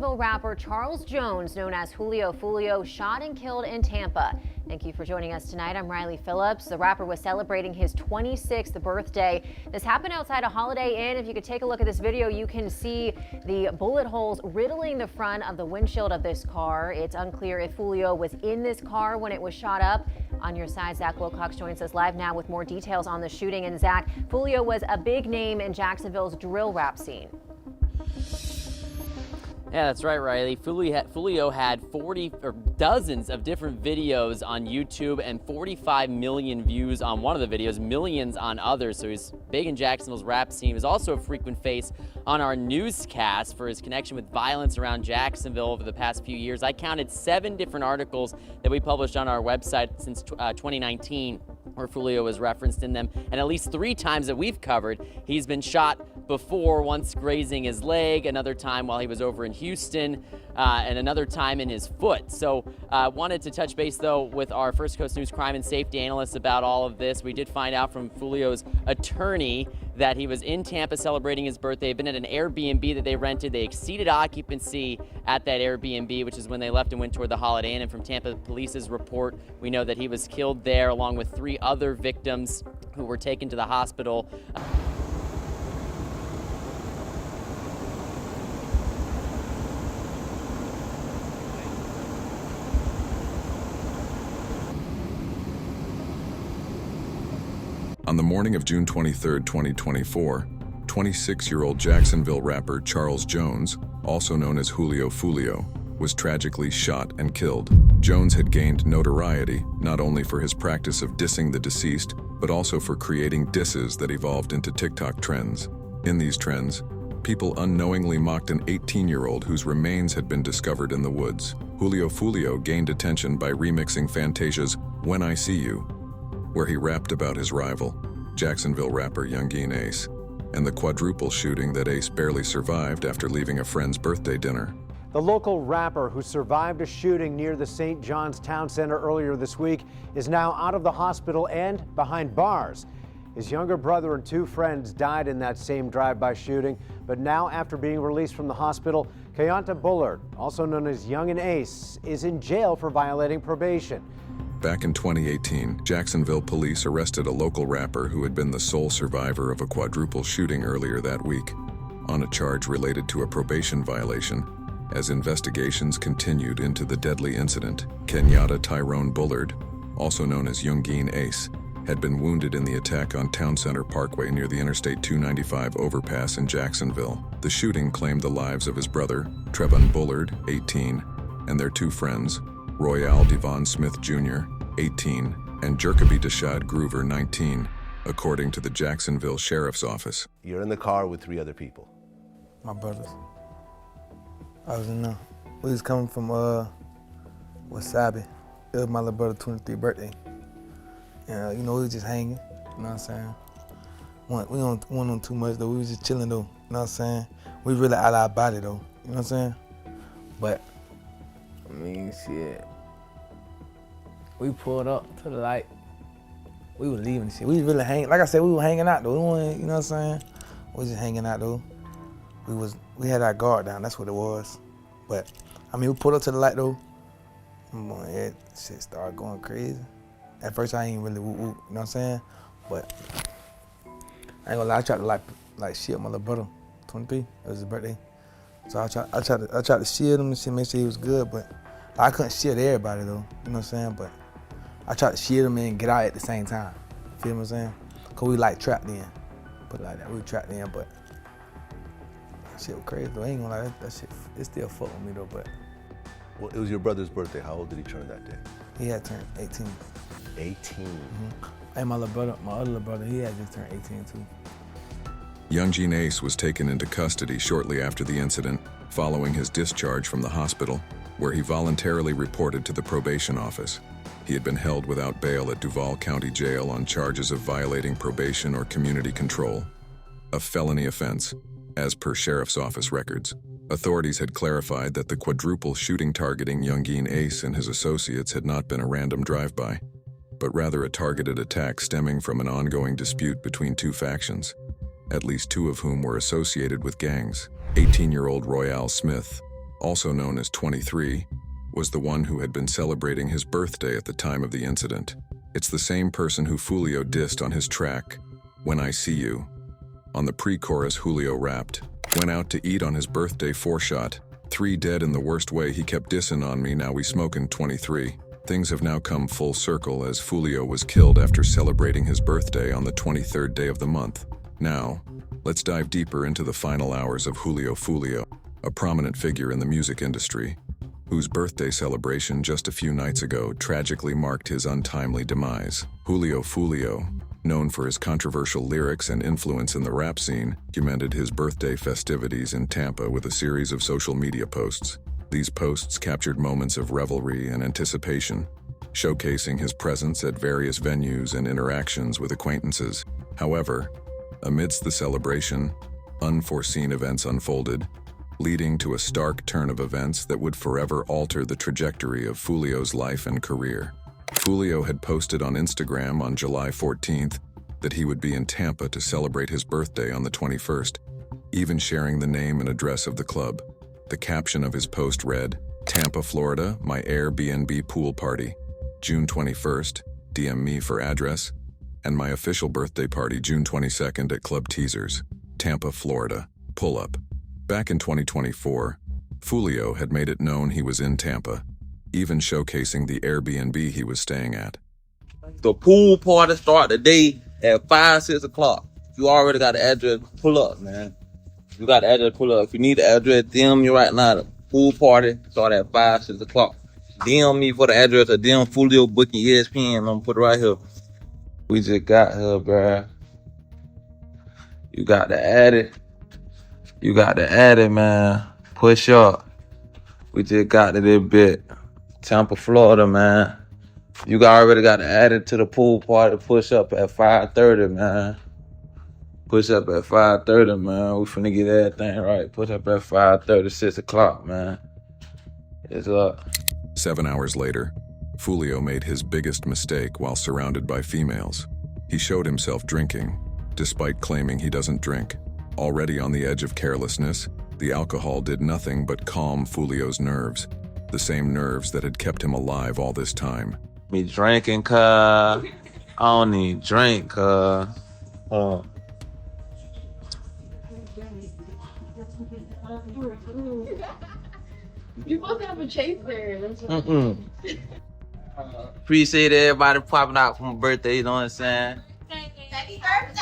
Jacksonville rapper Charles Jones, known as Julio Foolio, shot and killed in Tampa. Thank you for joining us tonight. I'm Riley Phillips. The rapper was celebrating his 26th birthday. This happened outside a Holiday Inn. If you could take a look at this video, you can see the bullet holes riddling the front of the windshield of this car. It's unclear if Foolio was in this car when it was shot up. On your side, Zach Wilcox joins us live now with more details on the shooting. And Zach, Foolio was a big name in Jacksonville's drill rap scene. Yeah, that's right, Riley. Julio had dozens of different videos on YouTube and 45 million views on one of the videos, millions on others. So he's big in Jacksonville's rap scene. He was also a frequent face on our newscast for his connection with violence around Jacksonville over the past few years. I counted 7 different articles that we published on our website since 2019 where Julio was referenced in them, and at least 3 times that we've covered, he's been shot before, once grazing his leg, another time while he was over in Houston, and another time in his foot. So wanted to touch base though with our First Coast News crime and safety analyst about all of this. We did find out from Julio's attorney that he was in Tampa celebrating his birthday. They've been at an Airbnb that they rented. They exceeded occupancy at that Airbnb, which is when they left and went toward the Holiday Inn. And from Tampa Police's report, we know that he was killed there along with 3 other victims who were taken to the hospital. On the morning of June 23, 2024, 26-year-old Jacksonville rapper Charles Jones, also known as Julio Foolio, was tragically shot and killed. Jones had gained notoriety not only for his practice of dissing the deceased, but also for creating disses that evolved into TikTok trends. In these trends, people unknowingly mocked an 18-year-old whose remains had been discovered in the woods. Julio Foolio gained attention by remixing Fantasia's "When I See You," where he rapped about his rival, Jacksonville rapper Youngeen Ace, and the quadruple shooting that Ace barely survived after leaving a friend's birthday dinner. The local rapper who survived a shooting near the St. John's Town Center earlier this week is now out of the hospital and behind bars. His younger brother and 2 friends died in that same drive-by shooting, but now after being released from the hospital, Kayonta Bullard, also known as Youngeen Ace, is in jail for violating probation. Back in 2018, Jacksonville police arrested a local rapper who had been the sole survivor of a quadruple shooting earlier that week, on a charge related to a probation violation. As investigations continued into the deadly incident, Kenyatta Tyrone Bullard, also known as Youngeen Ace, had been wounded in the attack on Town Center Parkway near the Interstate 295 overpass in Jacksonville. The shooting claimed the lives of his brother, Trevon Bullard, 18, and their 2 friends, Royale Devon Smith Jr., 18, and Jerkaby Deshad Groover, 19, according to the Jacksonville Sheriff's Office. You're in the car with 3 other people. My brothers. I was in there. We was coming from Wasabi. It was my little brother's 23th birthday. And we was just hanging, you know what I'm saying? We don't want on too much though, we was just chilling though, you know what I'm saying? We really out of our body though, you know what I'm saying? But, I mean, shit. We pulled up to the light. We was leaving shit. We was really hanging, like I said, we were hanging out though. We weren't, you know what I'm saying? We was just hanging out though. We had our guard down, that's what it was. But, I mean, we pulled up to the light though. Shit started going crazy. At first I ain't really woo-woo, you know what I'm saying? But, I ain't gonna lie, I tried to like shield my little brother, 23, it was his birthday. So I tried to shield him and shit, make sure he was good, but I couldn't shield everybody though, you know what I'm saying? But I tried to shield him and get out at the same time. You feel what I'm saying? Cause we like trapped in. Put it like that, we were trapped in, but that shit was crazy though. I ain't gonna lie, that shit, it still fuck with me though, but. Well, it was your brother's birthday. How old did he turn that day? He had turned 18. 18? Mm-hmm. And my other little brother, he had just turned 18 too. Youngeen Ace was taken into custody shortly after the incident, following his discharge from the hospital, where he voluntarily reported to the probation office. He had been held without bail at Duval County Jail on charges of violating probation or community control, a felony offense, as per Sheriff's Office records. Authorities had clarified that the quadruple shooting targeting Youngeen Ace and his associates had not been a random drive-by, but rather a targeted attack stemming from an ongoing dispute between 2 factions, at least 2 of whom were associated with gangs. 18-year-old Royale Smith, also known as 23, was the one who had been celebrating his birthday at the time of the incident. It's the same person who Foolio dissed on his track, When I See You. On the pre-chorus, Julio rapped, "Went out to eat on his birthday 4-shot. 3 dead in the worst way, he kept dissing on me, now we smoking 23. Things have now come full circle as Foolio was killed after celebrating his birthday on the 23rd day of the month. Now, let's dive deeper into the final hours of Julio Foolio, a prominent figure in the music industry, whose birthday celebration just a few nights ago tragically marked his untimely demise. Julio Foolio, known for his controversial lyrics and influence in the rap scene, documented his birthday festivities in Tampa with a series of social media posts. These posts captured moments of revelry and anticipation, showcasing his presence at various venues and interactions with acquaintances. However, amidst the celebration, unforeseen events unfolded, leading to a stark turn of events that would forever alter the trajectory of Foolio's life and career. Foolio had posted on Instagram on July 14th that he would be in Tampa to celebrate his birthday on the 21st, even sharing the name and address of the club. The caption of his post read, "Tampa, Florida, my Airbnb pool party. June 21st, DM me for address, and my official birthday party June 22nd at Club Teasers, Tampa, Florida. Pull up." Back in 2024, Foolio had made it known he was in Tampa, even showcasing the Airbnb he was staying at. The pool party start today at 5, 6 o'clock. You already got the address, pull up, man. You got the address, pull up. If you need the address, DM me right now. The pool party start at 5, 6 o'clock. DM me for the address or DM Foolio booking ESPN. I'm gonna put it right here. We just got here, bruh. You got to add it. You got to add it, man. Push up. We just got to this bit. Tampa, Florida, man. You already got to add it to the pool party. Push up at 5:30, man. Push up at 5:30, man. We finna get everything right. Push up at 5:30, 6 o'clock, man. It's up. 7 hours later, Foolio made his biggest mistake while surrounded by females. He showed himself drinking, despite claiming he doesn't drink. Already on the edge of carelessness, the alcohol did nothing but calm Foolio's nerves, the same nerves that had kept him alive all this time. Me drinking, cuz. I don't even drink, cuz. You supposed to have a chaser. Appreciate everybody popping out for my birthday, you know what I'm saying?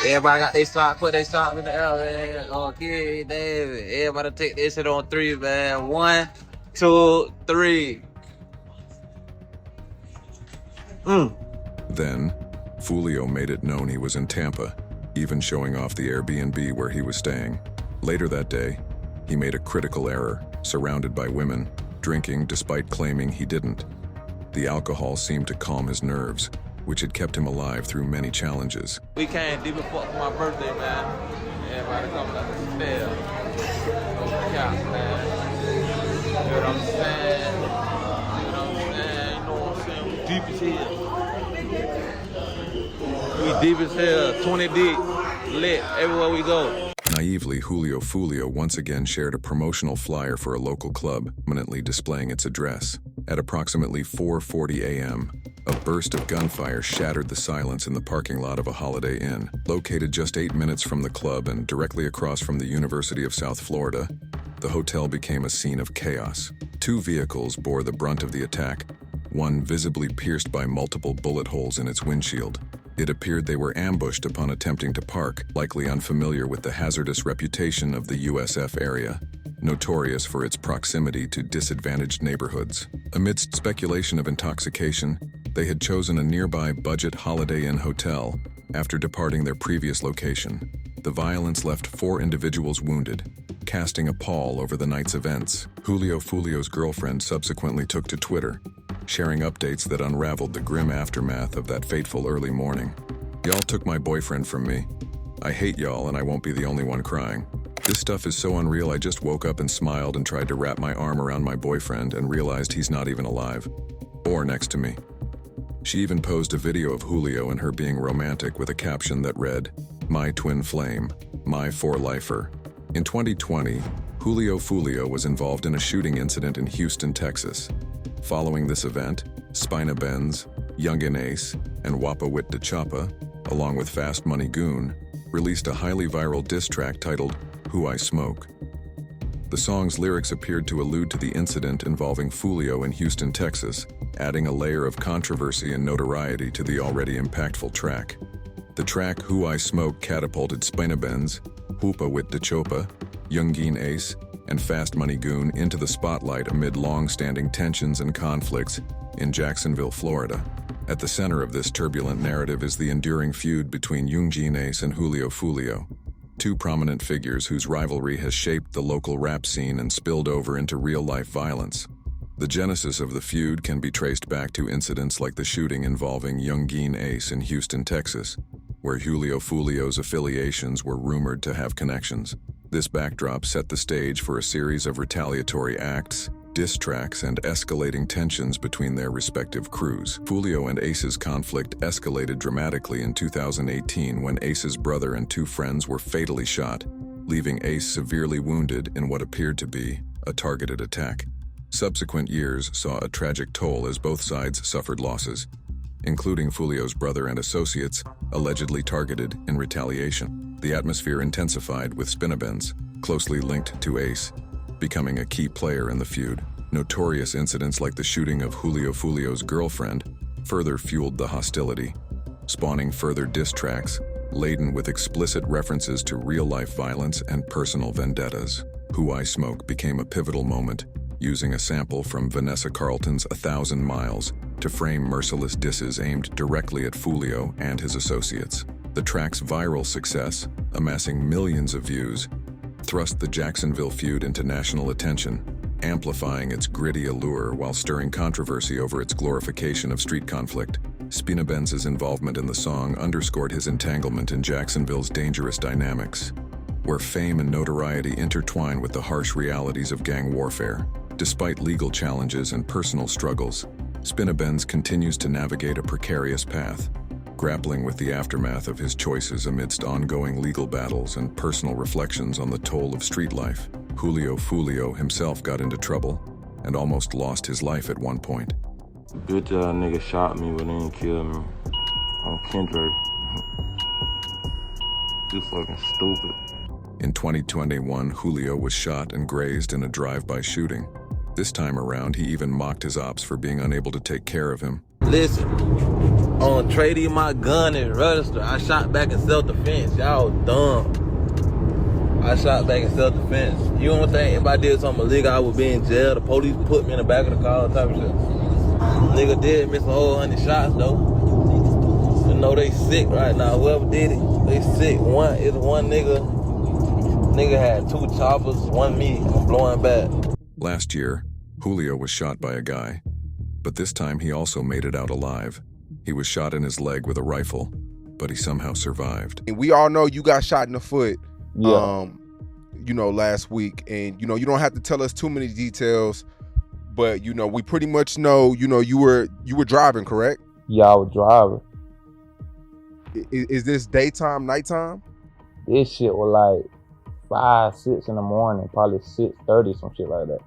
Everybody got their sock, put their sock in the air, man. Okay, David. Everybody take this shit on 3, man. 1, 2, 3. Then, Foolio made it known he was in Tampa, even showing off the Airbnb where he was staying. Later that day, he made a critical error, surrounded by women, drinking despite claiming he didn't. The alcohol seemed to calm his nerves, which had kept him alive through many challenges. We came deep as fuck for my birthday, man. Everybody coming up the stairs. No cap, man. You know what I'm saying? You know what I'm saying? You know what I'm saying? We deep as hell. We deep as hell. 20 deep. Lit everywhere we go. Naively, Julio Foolio once again shared a promotional flyer for a local club, prominently displaying its address. At approximately 4:40 a.m., a burst of gunfire shattered the silence in the parking lot of a Holiday Inn. Located just 8 minutes from the club and directly across from the University of South Florida, the hotel became a scene of chaos. 2 vehicles bore the brunt of the attack, one visibly pierced by multiple bullet holes in its windshield. It appeared they were ambushed upon attempting to park, likely unfamiliar with the hazardous reputation of the USF area, notorious for its proximity to disadvantaged neighborhoods. Amidst speculation of intoxication, they had chosen a nearby budget Holiday Inn hotel after departing their previous location. The violence left 4 individuals wounded, casting a pall over the night's events. Julio Foolio's girlfriend subsequently took to Twitter, sharing updates that unraveled the grim aftermath of that fateful early morning. "Y'all took my boyfriend from me. I hate y'all and I won't be the only one crying. This stuff is so unreal, I just woke up and smiled and tried to wrap my arm around my boyfriend and realized he's not even alive. Or next to me." She even posed a video of Julio and her being romantic with a caption that read, "My twin flame, my 4-lifer." In 2020, Julio Foolio was involved in a shooting incident in Houston, Texas. Following this event, Spina Benz, Youngin Ace, and Wapa Wit de Choppa, along with Fast Money Goon, released a highly viral diss track titled Who I Smoke. The song's lyrics appeared to allude to the incident involving Foolio in Houston, Texas, adding a layer of controversy and notoriety to the already impactful track. The track Who I Smoke catapulted Spina Benz, Wapa Wit de Choppa, Youngin Ace, and Fast Money Goon into the spotlight amid long-standing tensions and conflicts in Jacksonville, Florida. At the center of this turbulent narrative is the enduring feud between Youngin Ace and Julio Foolio, two prominent figures whose rivalry has shaped the local rap scene and spilled over into real-life violence. The genesis of the feud can be traced back to incidents like the shooting involving Youngin Ace in Houston, Texas, where Julio Foolio's affiliations were rumored to have connections. This backdrop set the stage for a series of retaliatory acts, diss tracks, and escalating tensions between their respective crews. Foolio and Ace's conflict escalated dramatically in 2018 when Ace's brother and two friends were fatally shot, leaving Ace severely wounded in what appeared to be a targeted attack. Subsequent years saw a tragic toll as both sides suffered losses, including Foolio's brother and associates, allegedly targeted in retaliation. The atmosphere intensified with Spina Benz, closely linked to Ace, becoming a key player in the feud. Notorious incidents like the shooting of Julio Foolio's girlfriend further fueled the hostility, spawning further diss tracks laden with explicit references to real-life violence and personal vendettas. Who I Smoke became a pivotal moment, using a sample from Vanessa Carlton's 1,000 Miles to frame merciless disses aimed directly at Foolio and his associates. The track's viral success, amassing millions of views, thrust the Jacksonville feud into national attention, amplifying its gritty allure while stirring controversy over its glorification of street conflict. Spina Benz's involvement in the song underscored his entanglement in Jacksonville's dangerous dynamics, where fame and notoriety intertwine with the harsh realities of gang warfare. Despite legal challenges and personal struggles, Spina Benz continues to navigate a precarious path, grappling with the aftermath of his choices amidst ongoing legal battles and personal reflections on the toll of street life. Julio Foolio himself got into trouble and almost lost his life at one point. Bitch ass nigga shot me but didn't kill me. On Kendrick. You fucking stupid. In 2021, Julio was shot and grazed in a drive-by shooting. This time around, he even mocked his ops for being unable to take care of him. Listen, on trading my gun and register, I shot back in self-defense. Y'all dumb. I shot back in self-defense. You don't think if I did something illegal, I would be in jail? The police put me in the back of the car, type of shit. Nigga did miss a whole 100 shots though. You know they sick right now. Whoever did it, they sick. One nigga. Nigga had 2 choppers, 1 me. I'm blowing back. Last year, Julio was shot by a guy, but this time he also made it out alive. He was shot in his leg with a rifle, but he somehow survived. And we all know you got shot in the foot, Yeah. Last week. And, you don't have to tell us too many details, but, we pretty much know, you were driving, correct? Yeah, I was driving. Is this daytime, nighttime? This shit was like 5, 6 in the morning, probably 6:30, some shit like that.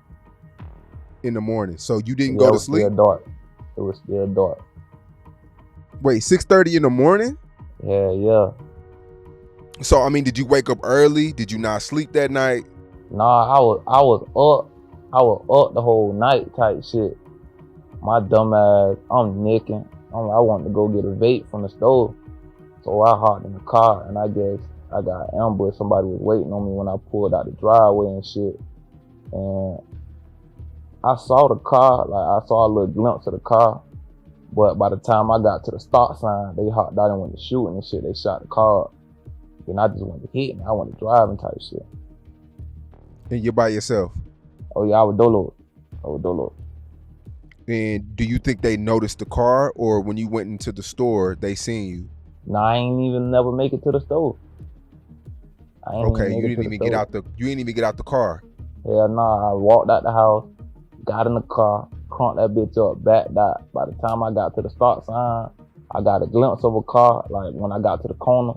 In the morning. So you didn't Yeah, go it to was sleep? Still dark. It was still dark. Wait, 6:30 in the morning? Yeah. So, I mean, did you wake up early? Did you not sleep that night? Nah, I was up. I was up the whole night type shit. My dumb ass, I'm nicking. I wanted to go get a vape from the stove. So I hopped in the car and I guess I got ambushed. Somebody was waiting on me when I pulled out the driveway and shit. And I saw the car, I saw a little glimpse of the car. But by the time I got to the stop sign, they hopped out and went to shooting and shit. They shot the car. Then I just went to hit and I went to driving type shit. And you're by yourself? Oh yeah, I was dolo. And do you think they noticed the car, or when you went into the store, they seen you? Nah, I ain't even never make it to the store. Okay, you didn't even get out the car. Hell nah, I walked out the house, got in the car, crunked that bitch up, backed out. By the time I got to the stop sign, I got a glimpse of a car. Like when I got to the corner,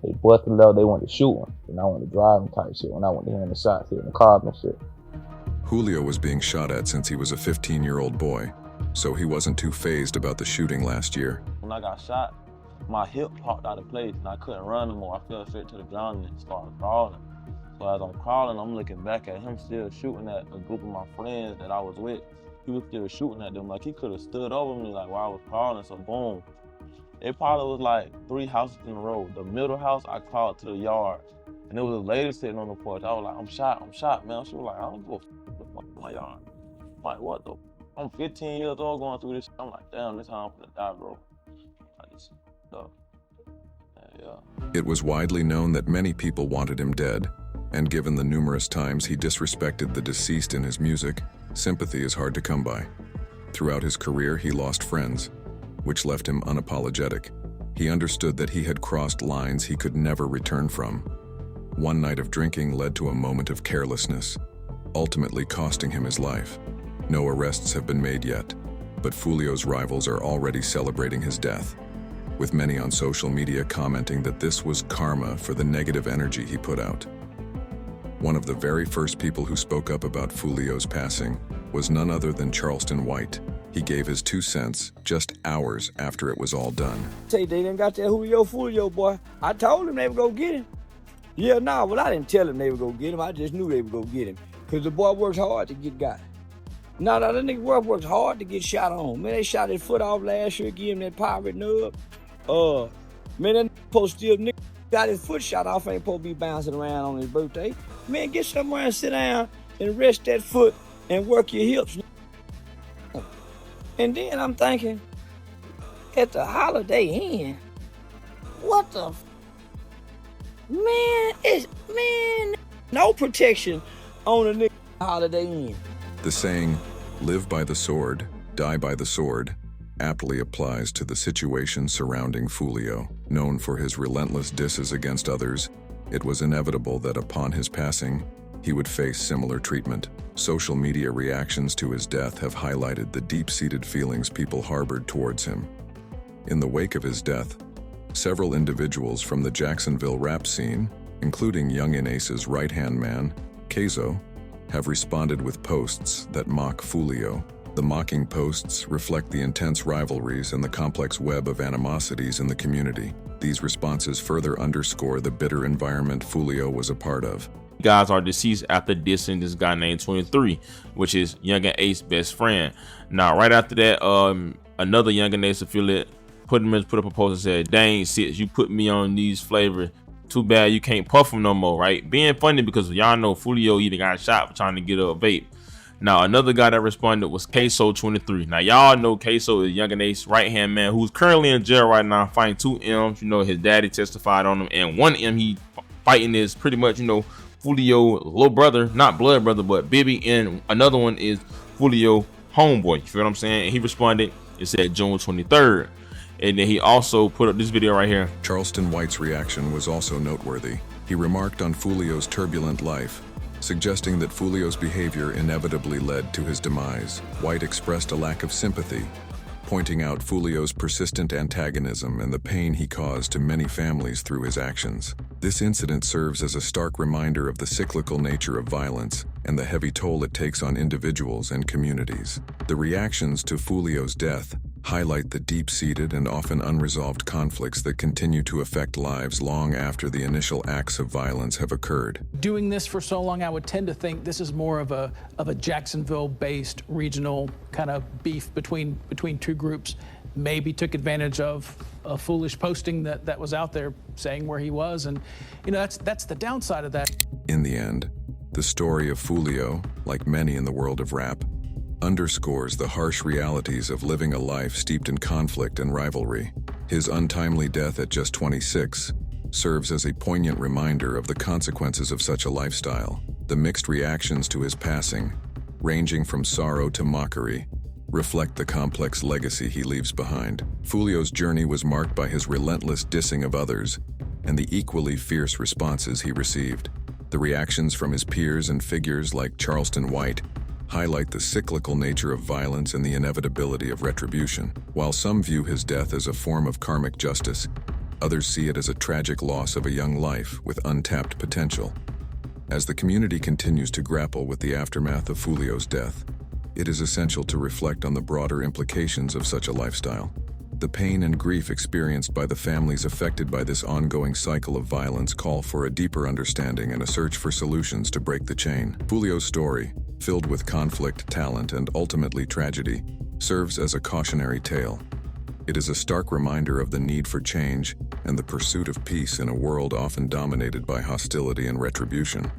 They busted up, they went to shooting, and I went to driving type shit when I went to hearing the shots, hitting the car and shit. Julio was being shot at since he was a 15-year-old boy, so he wasn't too fazed about the shooting last year. When I got shot, my hip popped out of place and I couldn't run no more. I fell straight to the ground and started crawling. So as I'm crawling, I'm looking back at him still shooting at a group of my friends that I was with. He was still shooting at them. Like, he could have stood over me like while I was crawling, so boom. It probably was like 3 houses in a row. The middle house, I crawled to the yard. And there was a lady sitting on the porch. I was like, I'm shot, man. She was like, I don't give a fuck with my yard. I'm like, what the? I'm 15 years old going through this shit. I'm like, damn, this how I'm gonna die, bro. I just, yeah. It was widely known that many people wanted him dead, and given the numerous times he disrespected the deceased in his music, sympathy is hard to come by. Throughout his career, he lost friends, which left him unapologetic. He understood that he had crossed lines he could never return from. One night of drinking led to a moment of carelessness, ultimately costing him his life. No arrests have been made yet, but Foolio's rivals are already celebrating his death, with many on social media commenting that this was karma for the negative energy he put out. One of the very first people who spoke up about Foolio's passing was none other than Charleston White. He gave his 2 cents just hours after it was all done. Say they done got that Julio Foolio boy. I told him they would go get him. Yeah, nah, well, I didn't tell him they would go get him. I just knew they would go get him. Because the boy works hard to get got. No, that nigga works hard to get shot on. Man, they shot his foot off last year, give him that pirate nub. Man, that supposed to still nigga got his foot shot off, ain't supposed to be bouncing around on his birthday. Man, get somewhere and sit down and rest that foot and work your hips. And then I'm thinking, at the Holiday Inn, what the man, no protection on a nigga Holiday Inn. The saying, live by the sword, die by the sword, aptly applies to the situation surrounding Foolio. Known for his relentless disses against others, it was inevitable that upon his passing, he would face similar treatment. Social media reactions to his death have highlighted the deep-seated feelings people harbored towards him. In the wake of his death, several individuals from the Jacksonville rap scene, including Youngin Ace's right-hand man, Kayzo, have responded with posts that mock Foolio. The mocking posts reflect the intense rivalries and the complex web of animosities in the community. These responses further underscore the bitter environment Foolio was a part of. Guys are deceased after dissing this guy named 23, which is Youngin Ace's best friend. Now, right after that, another Youngin Ace affiliate put up a post and said, "Dang, sis, you put me on these flavors. Too bad you can't puff them no more," right? Being funny because y'all know Foolio either got shot for trying to get a vape. Now, another guy that responded was Queso 23. Now, y'all know Queso is Youngin Ace's right-hand man who's currently in jail right now fighting 2 M's. You know, his daddy testified on him, and 1 M he fighting is pretty much, you know, Foolio little brother, not blood brother, but Bibby, and another one is Foolio homeboy. You feel what I'm saying? And he responded, it said June 23rd. And then he also put up this video right here. Charleston White's reaction was also noteworthy. He remarked on Foolio's turbulent life, suggesting that Foolio's behavior inevitably led to his demise. White expressed a lack of sympathy, pointing out Foolio's persistent antagonism and the pain he caused to many families through his actions. This incident serves as a stark reminder of the cyclical nature of violence and the heavy toll it takes on individuals and communities. The reactions to Foolio's death highlight the deep-seated and often unresolved conflicts that continue to affect lives long after the initial acts of violence have occurred. Doing this for so long, I would tend to think this is more of a Jacksonville-based regional kind of beef between 2 groups. Maybe took advantage of a foolish posting that was out there saying where he was, and you know that's the downside of that. In the end, the story of Foolio, like many in the world of rap, underscores the harsh realities of living a life steeped in conflict and rivalry. His untimely death at just 26 serves as a poignant reminder of the consequences of such a lifestyle. The mixed reactions to his passing, ranging from sorrow to mockery, reflect the complex legacy he leaves behind. Foolio's journey was marked by his relentless dissing of others and the equally fierce responses he received. The reactions from his peers and figures like Charleston White highlight the cyclical nature of violence and the inevitability of retribution. While some view his death as a form of karmic justice, Others see it as a tragic loss of a young life with untapped potential. As the community continues to grapple with the aftermath of Foolio's death, it is essential to reflect on the broader implications of such a lifestyle. The pain and grief experienced by the families affected by this ongoing cycle of violence call for a deeper understanding and a search for solutions to break the chain. Foolio's story, filled with conflict, talent, and ultimately tragedy, serves as a cautionary tale. It is a stark reminder of the need for change and the pursuit of peace in a world often dominated by hostility and retribution.